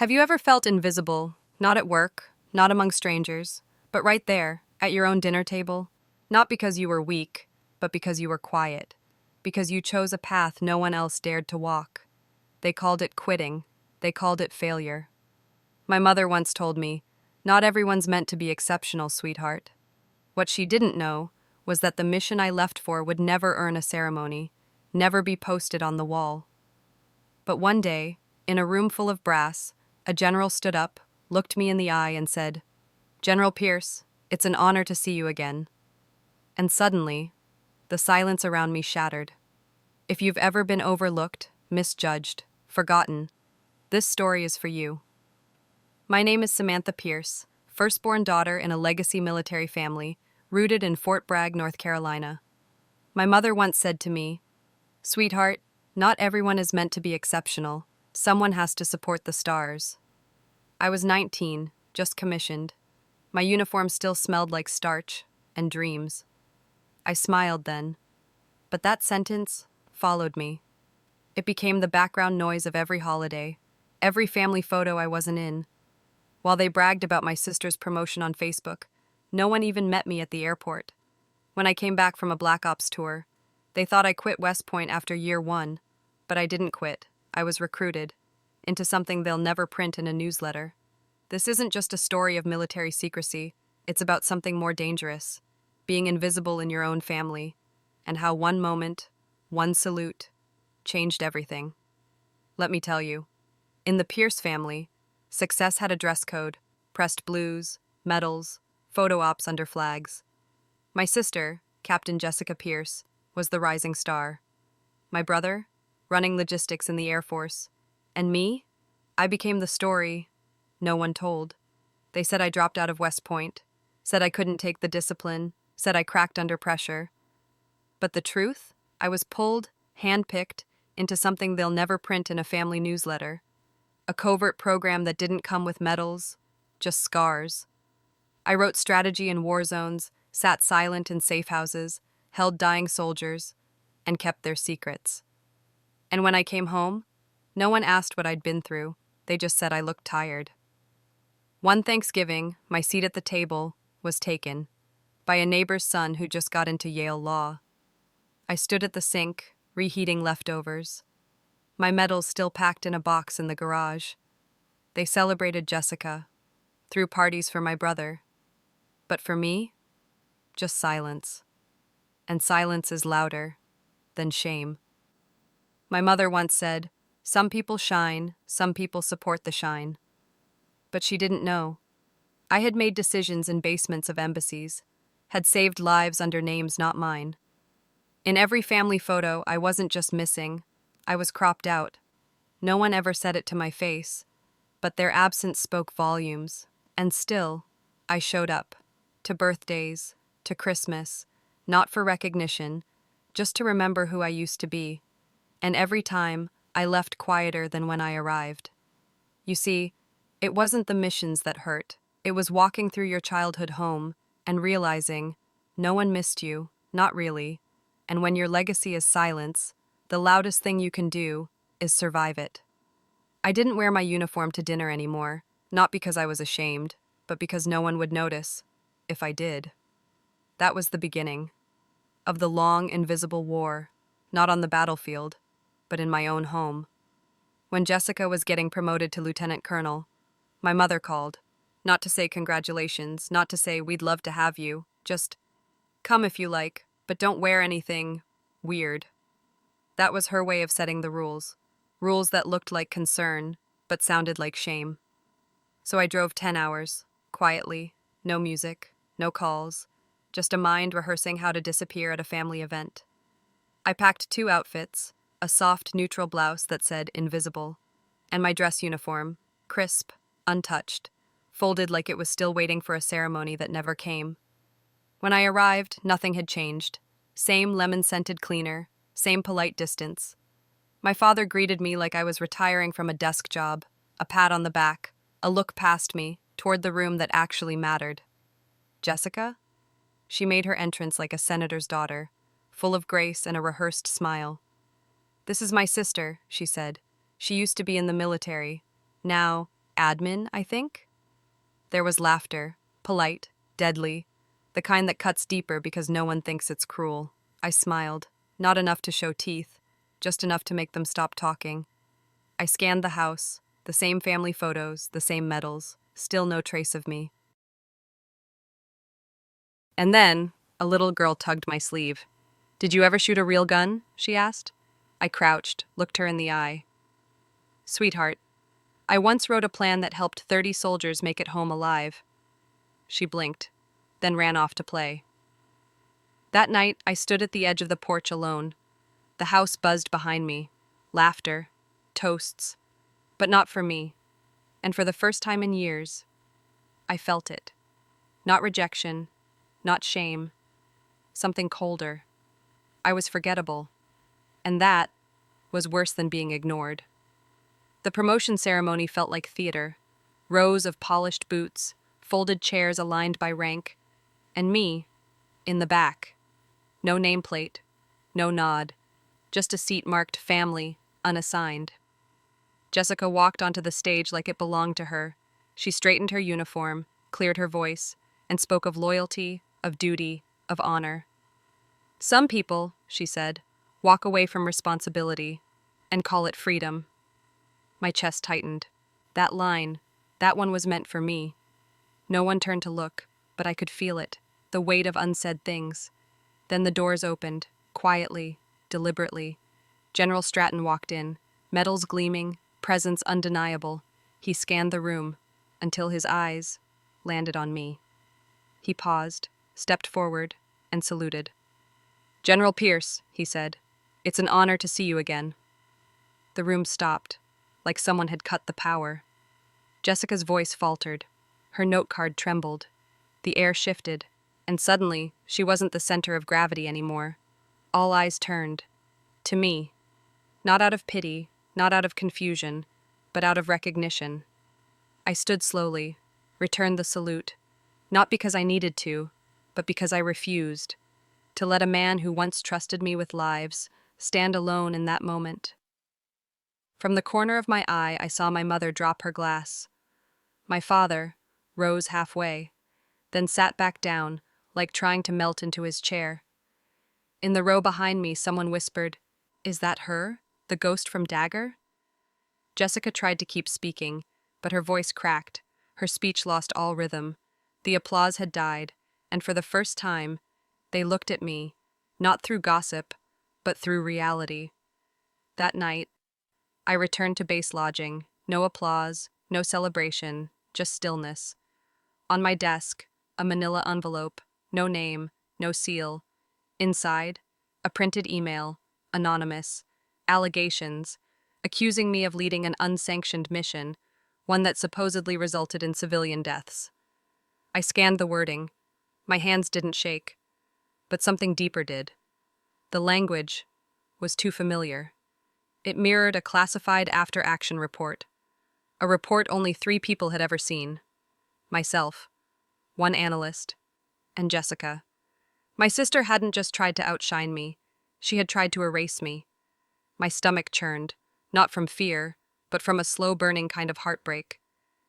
Have you ever felt invisible, not at work, not among strangers, but right there, at your own dinner table? Not because you were weak, but because you were quiet. Because you chose a path no one else dared to walk. They called it quitting. They called it failure. My mother once told me, "Not everyone's meant to be exceptional, sweetheart." What she didn't know was that the mission I left for would never earn a ceremony, never be posted on the wall. But one day, in a room full of brass, a general stood up, looked me in the eye, and said, "General Pierce, it's an honor to see you again." And suddenly, the silence around me shattered. If you've ever been overlooked, misjudged, forgotten, this story is for you. My name is Samantha Pierce, firstborn daughter in a legacy military family, rooted in Fort Bragg, North Carolina. My mother once said to me, "Sweetheart, not everyone is meant to be exceptional. Someone has to support the stars." I was 19, just commissioned. My uniform still smelled like starch and dreams. I smiled then, but that sentence followed me. It became the background noise of every holiday, every family photo I wasn't in. While they bragged about my sister's promotion on Facebook, no one even met me at the airport. When I came back from a Black Ops tour, they thought I quit West Point after year 1, but I didn't quit. I was recruited into something they'll never print in a newsletter. This isn't just a story of military secrecy, it's about something more dangerous, being invisible in your own family, and how one moment, one salute, changed everything. Let me tell you, in the Pierce family, success had a dress code, pressed blues, medals, photo ops under flags. My sister, Captain Jessica Pierce, was the rising star. My brother, running logistics in the Air Force. And me? I became the story no one told. They said I dropped out of West Point, said I couldn't take the discipline, said I cracked under pressure. But the truth? I was pulled, handpicked, into something they'll never print in a family newsletter. A covert program that didn't come with medals, just scars. I wrote strategy in war zones, sat silent in safe houses, held dying soldiers, and kept their secrets. And when I came home, no one asked what I'd been through. They just said I looked tired. One Thanksgiving, my seat at the table was taken by a neighbor's son who just got into Yale Law. I stood at the sink, reheating leftovers, my medals still packed in a box in the garage. They celebrated Jessica, threw parties for my brother. But for me, just silence. And silence is louder than shame. My mother once said, "Some people shine, some people support the shine." But she didn't know. I had made decisions in basements of embassies, had saved lives under names not mine. In every family photo, I wasn't just missing, I was cropped out. No one ever said it to my face, but their absence spoke volumes. And still, I showed up. To birthdays, to Christmas, not for recognition, just to remember who I used to be. And every time, I left quieter than when I arrived. You see, it wasn't the missions that hurt. It was walking through your childhood home and realizing no one missed you, not really. And when your legacy is silence, the loudest thing you can do is survive it. I didn't wear my uniform to dinner anymore, not because I was ashamed, but because no one would notice, if I did. That was the beginning of the long, invisible war, not on the battlefield, but in my own home. When Jessica was getting promoted to lieutenant colonel, my mother called, not to say congratulations, not to say we'd love to have you, just come if you like, but don't wear anything weird. That was her way of setting the rules. Rules that looked like concern, but sounded like shame. So I drove 10 hours, quietly, no music, no calls, just a mind rehearsing how to disappear at a family event. I packed 2 outfits, a soft, neutral blouse that said invisible, and my dress uniform, crisp, untouched, folded like it was still waiting for a ceremony that never came. When I arrived, nothing had changed. Same lemon-scented cleaner, same polite distance. My father greeted me like I was retiring from a desk job, a pat on the back, a look past me, toward the room that actually mattered. Jessica? She made her entrance like a senator's daughter, full of grace and a rehearsed smile. "This is my sister," she said. "She used to be in the military. Now, admin, I think. There was laughter, polite, deadly, the kind that cuts deeper because no one thinks it's cruel. I smiled, not enough to show teeth, just enough to make them stop talking. I scanned the house, the same family photos, the same medals, still no trace of me. And then, a little girl tugged my sleeve. "Did you ever shoot a real gun?" she asked. I crouched, looked her in the eye. "Sweetheart, I once wrote a plan that helped 30 soldiers make it home alive." She blinked, then ran off to play. That night, I stood at the edge of the porch alone. The house buzzed behind me. Laughter, toasts, but not for me. And for the first time in years, I felt it. Not rejection, not shame, something colder. I was forgettable, and that was worse than being ignored. The promotion ceremony felt like theater. Rows of polished boots, folded chairs aligned by rank, and me, in the back. No nameplate, no nod, just a seat marked family, unassigned. Jessica walked onto the stage like it belonged to her. She straightened her uniform, cleared her voice, and spoke of loyalty, of duty, of honor. "Some people," she said, "walk away from responsibility and call it freedom." My chest tightened. That line, that one was meant for me. No one turned to look, but I could feel it, the weight of unsaid things. Then the doors opened, quietly, deliberately. General Stratton walked in, medals gleaming, presence undeniable. He scanned the room, until his eyes landed on me. He paused, stepped forward, and saluted. "General Pierce," he said, "it's an honor to see you again." The room stopped, like someone had cut the power. Jessica's voice faltered. Her note card trembled. The air shifted, and suddenly she wasn't the center of gravity anymore. All eyes turned. To me. Not out of pity, not out of confusion, but out of recognition. I stood slowly, returned the salute, not because I needed to, but because I refused to let a man who once trusted me with lives stand alone in that moment. From the corner of my eye, I saw my mother drop her glass. My father rose halfway, then sat back down, like trying to melt into his chair. In the row behind me, someone whispered, "Is that her? The ghost from Dagger?" Jessica tried to keep speaking, but her voice cracked. Her speech lost all rhythm. The applause had died, and for the first time, they looked at me, not through gossip, but through reality. That night, I returned to base lodging. No applause, no celebration, just stillness. On my desk, a manila envelope, no name, no seal. Inside, a printed email, anonymous, allegations, accusing me of leading an unsanctioned mission, one that supposedly resulted in civilian deaths. I scanned the wording. My hands didn't shake, but something deeper did. The language was too familiar. It mirrored a classified after-action report, a report only 3 people had ever seen: myself, 1 analyst, and Jessica. My sister hadn't just tried to outshine me, she had tried to erase me. My stomach churned, not from fear, but from a slow-burning kind of heartbreak.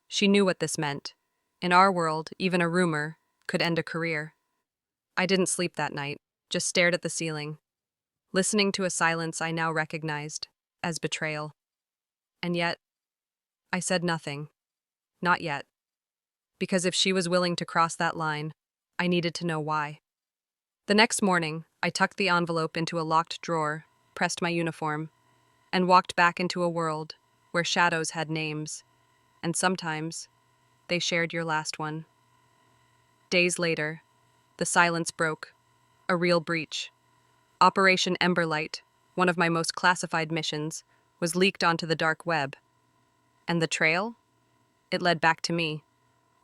She knew what this meant. In our world, even a rumor could end a career. I didn't sleep that night, just stared at the ceiling, listening to a silence I now recognized as betrayal. And yet, I said nothing. Not yet. Because if she was willing to cross that line, I needed to know why. The next morning, I tucked the envelope into a locked drawer, pressed my uniform, and walked back into a world where shadows had names, and sometimes they shared your last one. Days later, the silence broke. A real breach. Operation Emberlight, one of my most classified missions, was leaked onto the dark web. And the trail? It led back to me,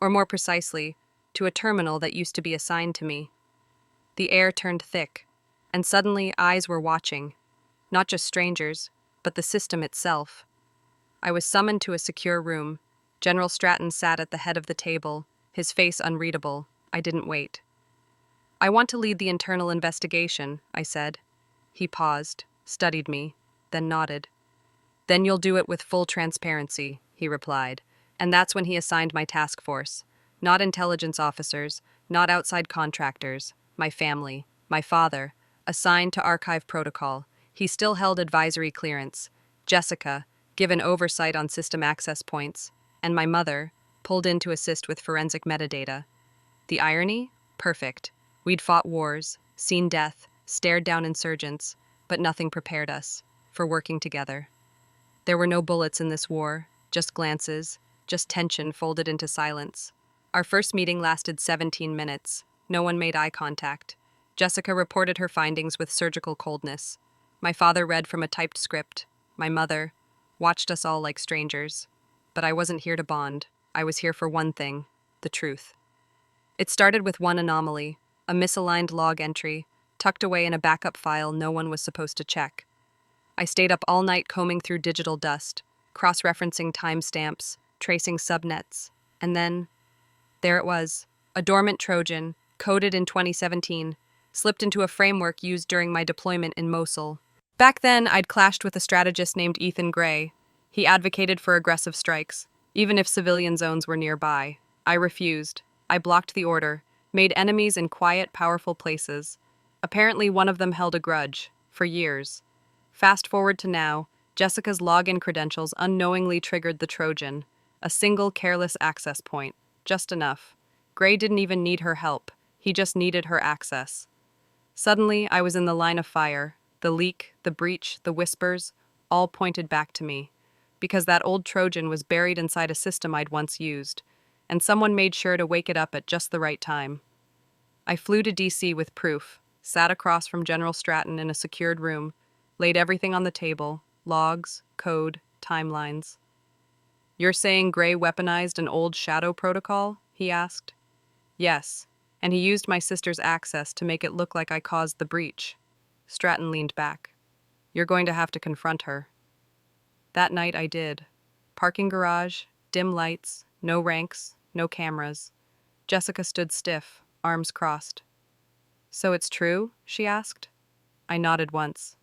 or more precisely, to a terminal that used to be assigned to me. The air turned thick, and suddenly eyes were watching, not just strangers, but the system itself. I was summoned to a secure room. General Stratton sat at the head of the table, his face unreadable. I didn't wait. "I want to lead the internal investigation," I said. He paused, studied me, then nodded. "Then you'll do it with full transparency," he replied, And that's when he assigned my task force. Not intelligence officers, not outside contractors, my family, my father, assigned to archive protocol. He still held advisory clearance. Jessica, given oversight on system access points. And my mother, pulled in to assist with forensic metadata. The irony? Perfect. We'd fought wars, seen death, stared down insurgents, but nothing prepared us for working together. There were no bullets in this war, just glances, just tension folded into silence. Our first meeting lasted 17 minutes. No one made eye contact. Jessica reported her findings with surgical coldness. My father read from a typed script. My mother watched us all like strangers. But I wasn't here to bond. I was here for one thing, the truth. It started with one anomaly, a misaligned log entry, tucked away in a backup file no one was supposed to check. I stayed up all night combing through digital dust, cross-referencing timestamps, tracing subnets, and then, there it was, a dormant Trojan, coded in 2017, slipped into a framework used during my deployment in Mosul. Back then, I'd clashed with a strategist named Ethan Gray. He advocated for aggressive strikes, even if civilian zones were nearby. I refused. I blocked the order, made enemies in quiet, powerful places. Apparently, one of them held a grudge, for years. Fast forward to now, Jessica's login credentials unknowingly triggered the Trojan, a single careless access point, just enough. Gray didn't even need her help, he just needed her access. Suddenly, I was in the line of fire. The leak, the breach, the whispers, all pointed back to me. Because that old Trojan was buried inside a system I'd once used, and someone made sure to wake it up at just the right time. I flew to DC with proof, sat across from General Stratton in a secured room, laid everything on the table, logs, code, timelines. "You're saying Gray weaponized an old shadow protocol?" he asked. "Yes, and he used my sister's access to make it look like I caused the breach." Stratton leaned back. "You're going to have to confront her." That night I did. Parking garage, dim lights, no ranks, no cameras. Jessica stood stiff, arms crossed. "So it's true?" she asked. I nodded once.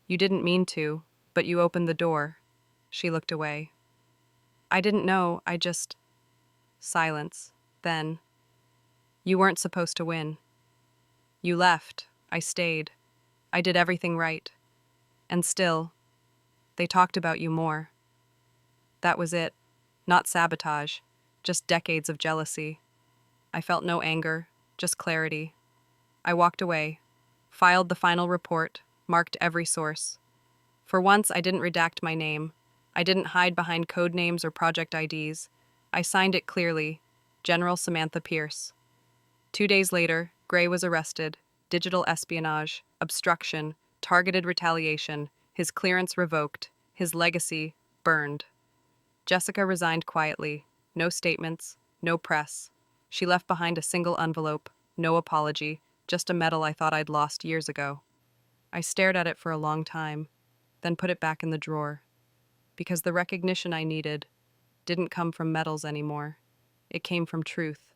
"You didn't mean to, but you opened the door." She looked away. "I didn't know, I just..." Silence. Then, "You weren't supposed to win. You left. I stayed. I did everything right. And still, they talked about you more." That was it. Not sabotage, just decades of jealousy. I felt no anger, just clarity. I walked away, filed the final report, marked every source. For once, I didn't redact my name. I didn't hide behind code names or project IDs. I signed it clearly, General Samantha Pierce. 2 days later, Gray was arrested. Digital espionage, obstruction, targeted retaliation, his clearance revoked, his legacy burned. Jessica resigned quietly. No statements, no press. She left behind a single envelope, no apology, just a medal I thought I'd lost years ago. I stared at it for a long time, then put it back in the drawer. Because the recognition I needed didn't come from medals anymore. It came from truth.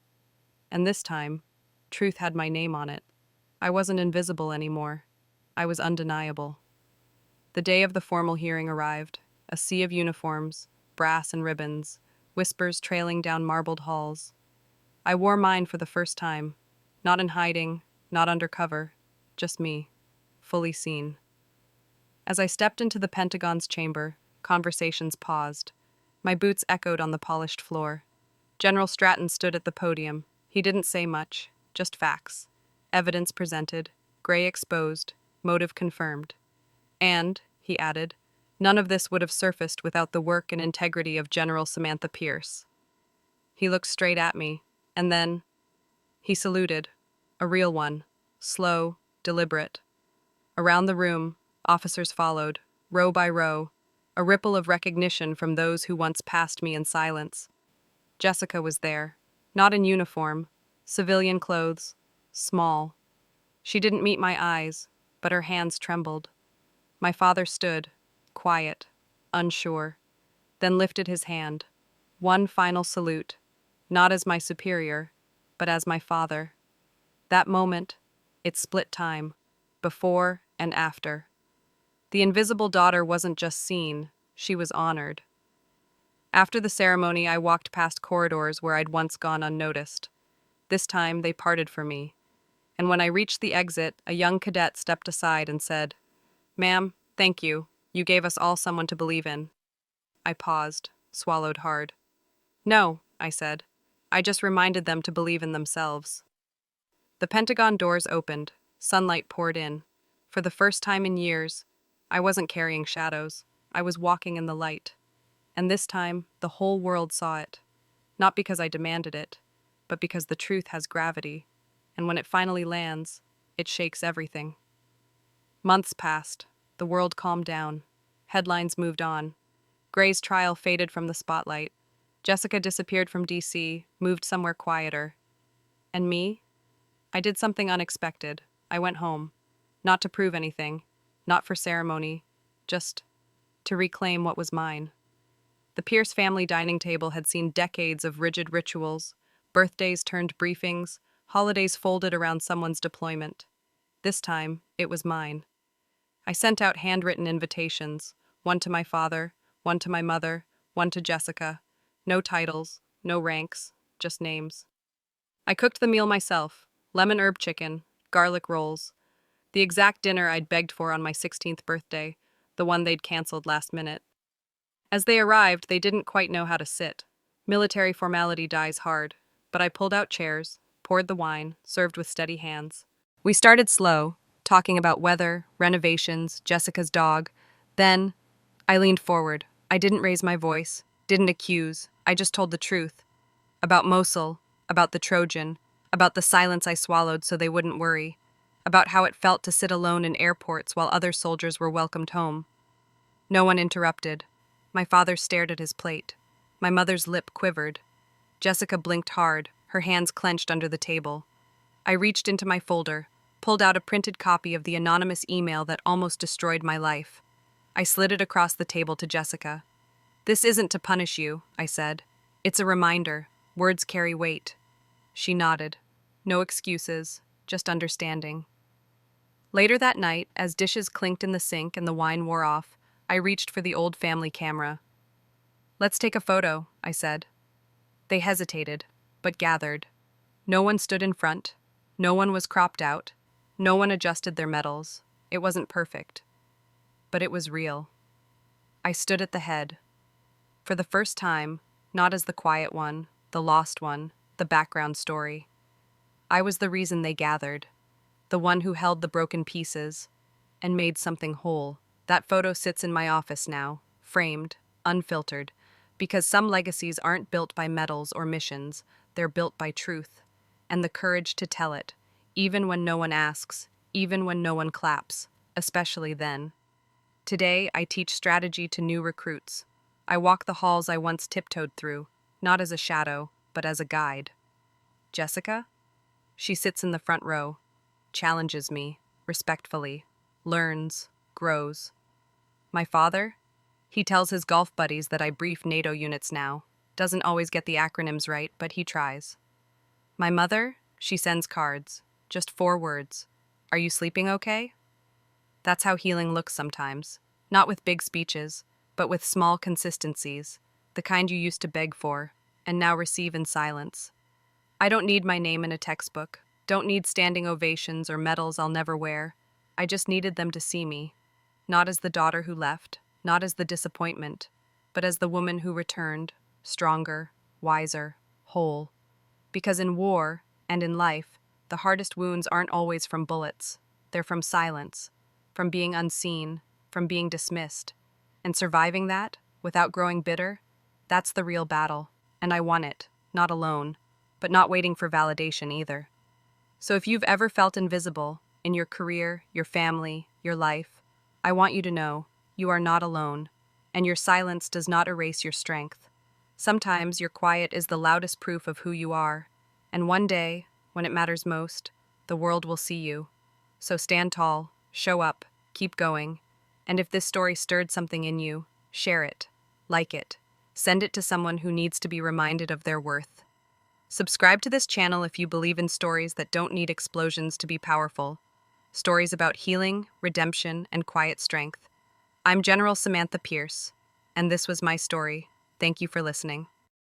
And this time, truth had my name on it. I wasn't invisible anymore. I was undeniable. The day of the formal hearing arrived, a sea of uniforms, brass and ribbons, whispers trailing down marbled halls. I wore mine for the first time, not in hiding, not undercover, just me, fully seen. As I stepped into the Pentagon's chamber, conversations paused. My boots echoed on the polished floor. General Stratton stood at the podium. He didn't say much, just facts. Evidence presented, Gray exposed, motive confirmed. And, he added, none of this would have surfaced without the work and integrity of General Samantha Pierce. He looked straight at me, and then he saluted, a real one, slow, deliberate. Around the room, officers followed, row by row, a ripple of recognition from those who once passed me in silence. Jessica was there, not in uniform, civilian clothes, small. She didn't meet my eyes, but her hands trembled. My father stood, quiet, unsure, then lifted his hand. One final salute, not as my superior, but as my father. That moment, it split time, before and after. The invisible daughter wasn't just seen, she was honored. After the ceremony, I walked past corridors where I'd once gone unnoticed. This time, they parted for me. And when I reached the exit, a young cadet stepped aside and said, "Ma'am, thank you. You gave us all someone to believe in." I paused, swallowed hard. "No," I said. "I just reminded them to believe in themselves." The Pentagon doors opened. Sunlight poured in. For the first time in years, I wasn't carrying shadows. I was walking in the light. And this time, the whole world saw it. Not because I demanded it, but because the truth has gravity. And when it finally lands, it shakes everything. Months passed. The world calmed down. Headlines moved on. Gray's trial faded from the spotlight. Jessica disappeared from DC, moved somewhere quieter. And me? I did something unexpected. I went home. Not to prove anything, not for ceremony, just to reclaim what was mine. The Pierce family dining table had seen decades of rigid rituals, birthdays turned briefings, holidays folded around someone's deployment. This time, it was mine. I sent out handwritten invitations, one to my father, one to my mother, one to Jessica. No titles, no ranks, just names. I cooked the meal myself, lemon herb chicken, garlic rolls, the exact dinner I'd begged for on my 16th birthday, the one they'd canceled last minute. As they arrived, they didn't quite know how to sit. Military formality dies hard, but I pulled out chairs, poured the wine, served with steady hands. We started slow, talking about weather, renovations, Jessica's dog. Then, I leaned forward. I didn't raise my voice, didn't accuse. I just told the truth. About Mosul, about the Trojan, about the silence I swallowed so they wouldn't worry, about how it felt to sit alone in airports while other soldiers were welcomed home. No one interrupted. My father stared at his plate. My mother's lip quivered. Jessica blinked hard, her hands clenched under the table. I reached into my folder, pulled out a printed copy of the anonymous email that almost destroyed my life. I slid it across the table to Jessica. "This isn't to punish you," I said. "It's a reminder. Words carry weight." She nodded. No excuses, just understanding. Later that night, as dishes clinked in the sink and the wine wore off, I reached for the old family camera. "Let's take a photo," I said. They hesitated, but gathered. No one stood in front. No one was cropped out. No one adjusted their medals. It wasn't perfect. But it was real. I stood at the head. For the first time, not as the quiet one, the lost one, the background story. I was the reason they gathered, the one who held the broken pieces and made something whole. That photo sits in my office now, framed, unfiltered, because some legacies aren't built by medals or missions, they're built by truth, and the courage to tell it, even when no one asks, even when no one claps, especially then. Today, I teach strategy to new recruits. I walk the halls I once tiptoed through, not as a shadow, but as a guide. Jessica? She sits in the front row, challenges me, respectfully, learns, grows. My father? He tells his golf buddies that I brief NATO units now. Doesn't always get the acronyms right, but he tries. My mother? She sends cards. Just 4 words. "Are you sleeping okay?" That's how healing looks sometimes. Not with big speeches, but with small consistencies, the kind you used to beg for, and now receive in silence. I don't need my name in a textbook, don't need standing ovations or medals I'll never wear. I just needed them to see me, not as the daughter who left, not as the disappointment, but as the woman who returned, stronger, wiser, whole. Because in war, and in life, the hardest wounds aren't always from bullets. They're from silence, from being unseen, from being dismissed. And surviving that, without growing bitter, that's the real battle. And I won it, not alone, but not waiting for validation either. So if you've ever felt invisible, in your career, your family, your life, I want you to know, you are not alone, and your silence does not erase your strength. Sometimes your quiet is the loudest proof of who you are, and one day, when it matters most, the world will see you. So stand tall, show up, keep going, and if this story stirred something in you, share it, like it, send it to someone who needs to be reminded of their worth. Subscribe to this channel if you believe in stories that don't need explosions to be powerful. Stories about healing, redemption, and quiet strength. I'm General Samantha Pierce, and this was my story. Thank you for listening.